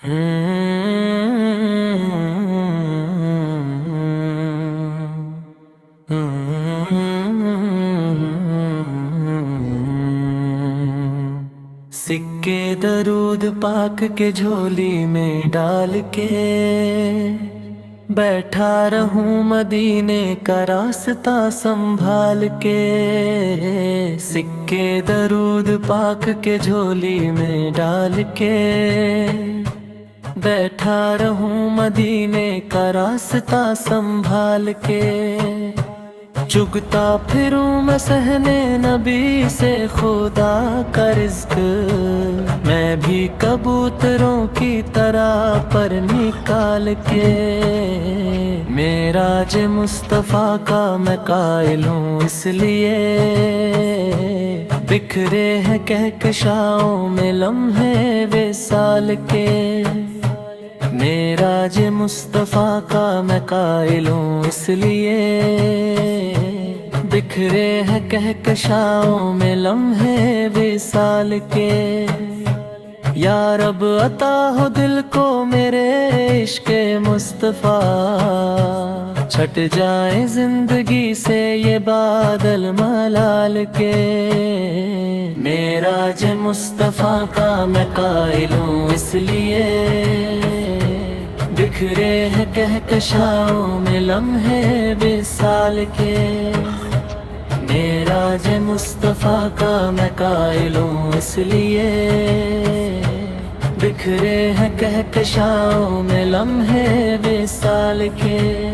سکے درود پاک کے جھولی میں ڈال کے بیٹھا رہوں مدینے کا راستہ سنبھال کے۔ سکے درود پاک کے جھولی میں ڈال کے بیٹھا رہوں مدینے کا راستہ سنبھال کے۔ چگتا پھروں میں صحنے نبی سے خدا کا رزق، میں بھی کبوتروں کی طرح پر نکال کے۔ معراج مصطفیٰ کا میں قائل ہوں اس لیے، بکھرے ہیں کہکشاؤں میں لمحے وصال کے۔ معراج مصطفیٰ کا میں قائل ہوں اس لیے، بکھرے ہیں کہکشاؤں میں لمحے وصال کے۔ یا رب عطا ہو دل کو میرے عشق مصطفیٰ، چھٹ جائیں زندگی سے یہ بادل ملال کے۔ معراج مصطفیٰ کا میں قائل ہوں اس لیے، بکھرے ہیں کہکشاؤں میں لمحے وصال کے۔ معراج مصطفیٰ کا میں قائل ہوں اس لیے، بکھرے ہیں کہکشاؤں میں لمحے وصال کے۔